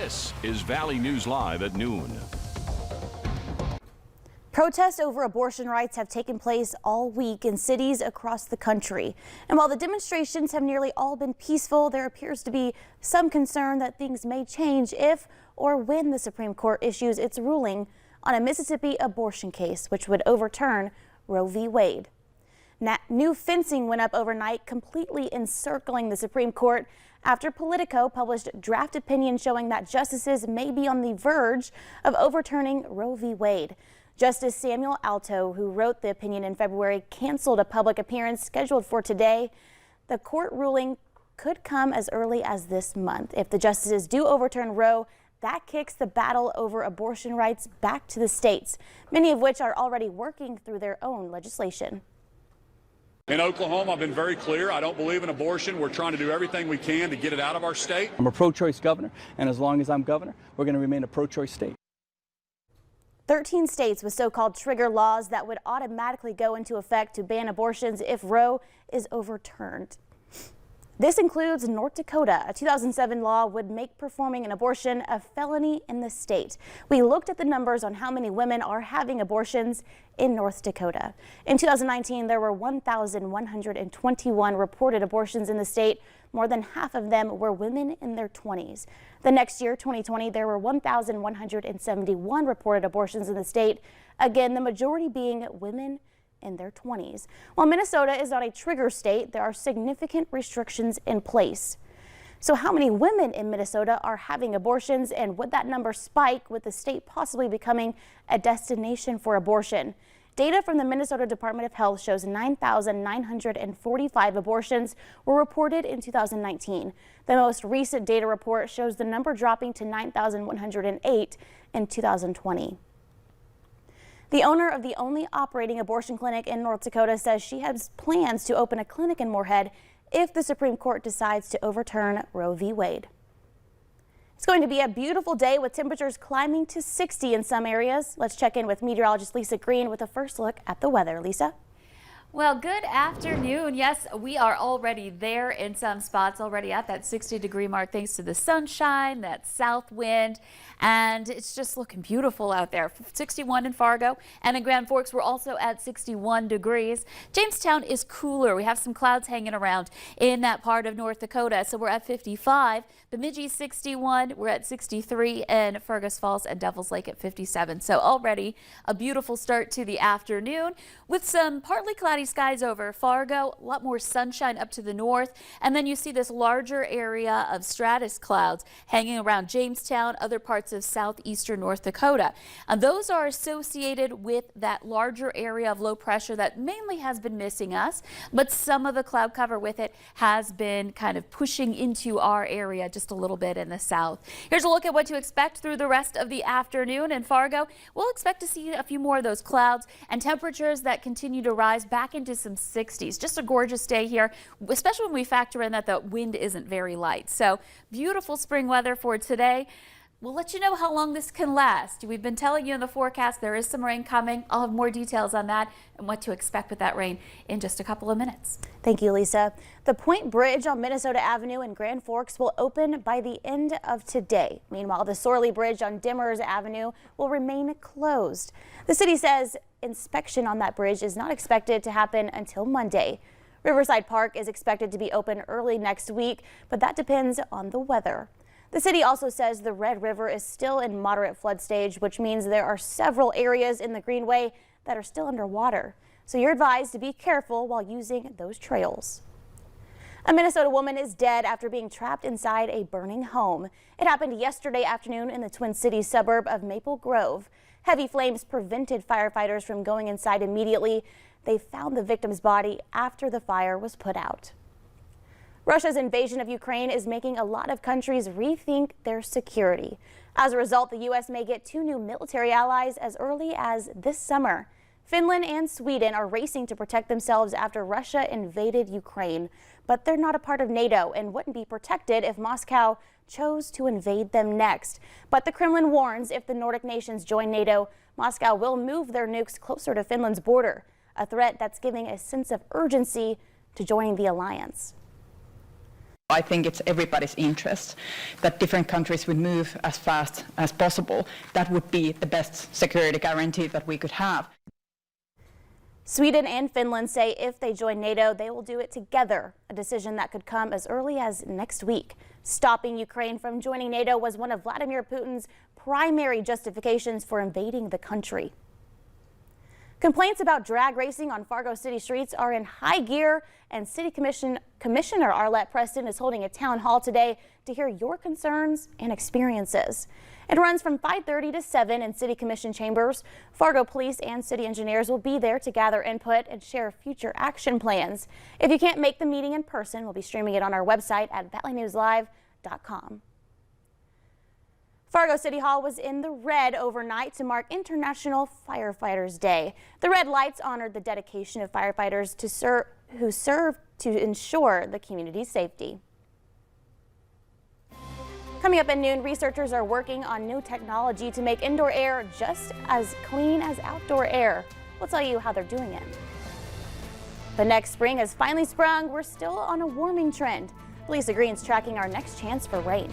This is Valley News Live at noon. Protests over abortion rights have taken place all week in cities across the country. And while the demonstrations have nearly all been peaceful, there appears to be some concern that things may change if or when the Supreme Court issues its ruling on a Mississippi abortion case, which would overturn Roe v. Wade. New fencing went up overnight, completely encircling the Supreme Court after Politico published draft opinion showing that justices may be on the verge of overturning Roe v. Wade. Justice Samuel Alito, who wrote the opinion in February, canceled a public appearance scheduled for today. The court ruling could come as early as this month. If the justices do overturn Roe, that kicks the battle over abortion rights back to the states, many of which are already working through their own legislation. In Oklahoma, I've been very clear. I don't believe in abortion. We're trying to do everything we can to get it out of our state. I'm a pro-choice governor, and as long as I'm governor, we're going to remain a pro-choice state. 13 states with so-called trigger laws that would automatically go into effect to ban abortions if Roe is overturned. This includes North Dakota. A 2007 law would make performing an abortion a felony in the state. We looked at the numbers on how many women are having abortions in North Dakota. In 2019, there were 1,121 reported abortions in the state. More than half of them were women in their 20s. The next year, 2020, there were 1,171 reported abortions in the state. Again, the majority being women in their 20s. While Minnesota is not a trigger state, there are significant restrictions in place. So how many women in Minnesota are having abortions, and would that number spike with the state possibly becoming a destination for abortion? Data from the Minnesota Department of Health shows 9,945 abortions were reported in 2019. The most recent data report shows the number dropping to 9,108 in 2020. The owner of the only operating abortion clinic in North Dakota says she has plans to open a clinic in Moorhead if the Supreme Court decides to overturn Roe v. Wade. It's going to be a beautiful day with temperatures climbing to 60 in some areas. Let's check in with meteorologist Lisa Green with a first look at the weather. Lisa? Well, good afternoon. Yes, we are already there in some spots, already at that 60-degree mark thanks to the sunshine, that south wind, and it's just looking beautiful out there. 61 in Fargo, and in Grand Forks we're also at 61 degrees. Jamestown is cooler. We have some clouds hanging around in that part of North Dakota, so we're at 55. Bemidji 61, we're at 63, and Fergus Falls and Devils Lake at 57. So already a beautiful start to the afternoon with some partly cloudy skies over Fargo, a lot more sunshine up to the north, and then you see this larger area of stratus clouds hanging around Jamestown, other parts of southeastern North Dakota. And those are associated with that larger area of low pressure that mainly has been missing us, but some of the cloud cover with it has been kind of pushing into our area just a little bit in the south. Here's a look at what to expect through the rest of the afternoon in Fargo. We'll expect to see a few more of those clouds and temperatures that continue to rise back into some 60s. Just a gorgeous day here, especially when we factor in that the wind isn't very light. So beautiful spring weather for today. We'll let you know how long this can last. We've been telling you in the forecast there is some rain coming. I'll have more details on that and what to expect with that rain in just a couple of minutes. Thank you, Lisa. The Point Bridge on Minnesota Avenue in Grand Forks will open by the end of today. Meanwhile, the Sorley Bridge on Dimmers Avenue will remain closed. The city says inspection on that bridge is not expected to happen until Monday. Riverside Park is expected to be open early next week, but that depends on the weather. The city also says the Red River is still in moderate flood stage, which means there are several areas in the Greenway that are still underwater. So you're advised to be careful while using those trails. A Minnesota woman is dead after being trapped inside a burning home. It happened yesterday afternoon in the Twin Cities suburb of Maple Grove. Heavy flames prevented firefighters from going inside immediately. They found the victim's body after the fire was put out. Russia's invasion of Ukraine is making a lot of countries rethink their security. As a result, the U.S. may get 2 new military allies as early as this summer. Finland and Sweden are racing to protect themselves after Russia invaded Ukraine. But they're not a part of NATO and wouldn't be protected if Moscow chose to invade them next. But the Kremlin warns if the Nordic nations join NATO, Moscow will move their nukes closer to Finland's border, a threat that's giving a sense of urgency to joining the alliance. I think it's everybody's interest that different countries would move as fast as possible. That would be the best security guarantee that we could have. Sweden and Finland say if they join NATO, they will do it together, a decision that could come as early as next week. Stopping Ukraine from joining NATO was one of Vladimir Putin's primary justifications for invading the country. Complaints about drag racing on Fargo City streets are in high gear, and City Commissioner Arlette Preston is holding a town hall today to hear your concerns and experiences. It runs from 5:30 to 7 in City Commission chambers. Fargo police and city engineers will be there to gather input and share future action plans. If you can't make the meeting in person, we'll be streaming it on our website at valleynewslive.com. Fargo City Hall was in the red overnight to mark International Firefighters Day. The red lights honored the dedication of firefighters who serve to ensure the community's safety. Coming up at noon, researchers are working on new technology to make indoor air just as clean as outdoor air. We'll tell you how they're doing it. The next spring has finally sprung. We're still on a warming trend. Lisa Green's tracking our next chance for rain.